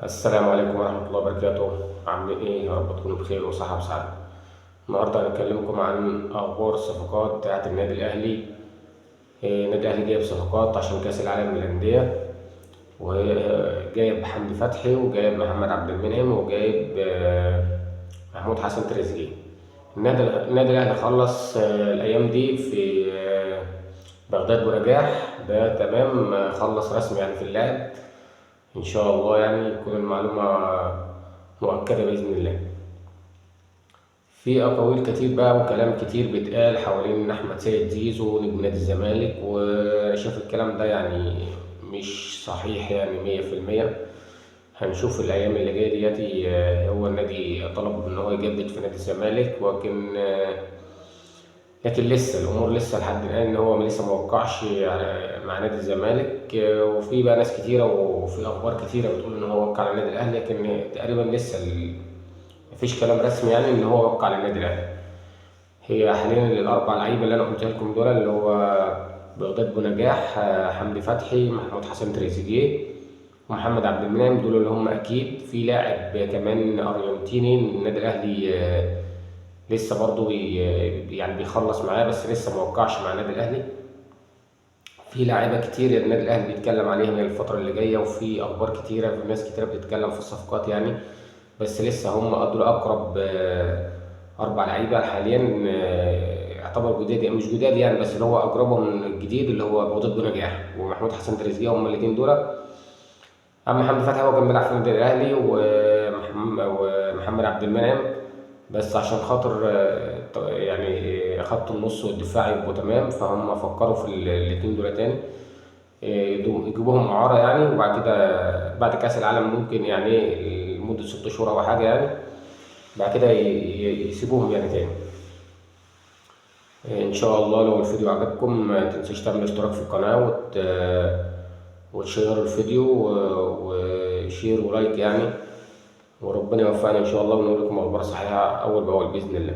السلام عليكم ورحمة الله وبركاته. عاملين ايه؟ يا رب تكونوا بخير وصحة وسعادة. النهاردة هنكلمكم عن أخبار الصفقات بتاعت النادي الأهلي. النادي الأهلي جايب صفقات عشان كأس العالم للأندية، وجايب حمدي فتحي وجايب محمد عبد المنعم وجايب محمود حسن تريزيجيه. النادي الأهلي خلص الأيام دي في بغداد ونجاح ده تمام. خلص رسمي يعني في اللاعب. إن شاء الله يعني تكون المعلومة مؤكدة بإذن الله. في أقاويل كتير بقى وكلام كتير بيتقال حوالين أحمد سيد زيزو نجم نادي الزمالك، وأنا شايف الكلام ده يعني مش صحيح يعني 100%. هنشوف الأيام اللي جاية دياتي. هو النادي طلب إن هو يجدد في نادي الزمالك، لكن لسه الأمور لسه لحد الآن إن هو لسه موقعش مع نادي الزمالك. وفي بقى ناس كتيرة وفي أخبار كتيرة بتقول إن هو وقع على النادي الأهلي، لكن تقريبا لسه مفيش كلام رسمي يعني إن هو وقع على النادي الأهلي. هي حاليا الأربع لعيبة اللي أنا قلتها لكم دول اللي هو بغداد بنجاح، حمدي فتحي، محمود حسن تريزيجيه، ومحمد عبد المنعم. دول اللي هم أكيد. في لاعب كمان أرجنتيني النادي الأهلي لسه برضه يعني بيخلص معاه، بس لسه ما وقعش مع النادي الأهلي. في لاعيبة كتير النادي الأهلي بيتكلم عليهم الفترة اللي جاية، وفي أخبار كتيرة في ناس كتيرة بتتكلم في الصفقات يعني. بس لسه هم دول أقرب أربع لعيبة حاليا يعتبر جداد، يعني مش جداد يعني، بس اللي هو أقربهم الجديد اللي هو بغداد بنجاح ومحمود حسن تريزيجيه. هم الاتنين دول. أما حمدي فتحي هو كان بيلعب في النادي الأهلي، ومحمد عبد المنعم بس عشان خاطر يعني خط النص والدفاع يبقوا تمام، فهم فكروا في الاتنين دول تاني. يجيبوهم إعارة يعني، وبعد كده بعد كأس العالم ممكن يعني لمدة 6 شهور أو حاجة يعني. بعد كده يسيبوهم يعني تاني. إن شاء الله لو الفيديو عجبكم ما تنسوش تعملوا اشتراك في القناة وتشيروا الفيديو وشير ولايك يعني. وربنا يوفقنا إن شاء الله ونقول لكم أخبار صحيحة أول بأول بإذن الله.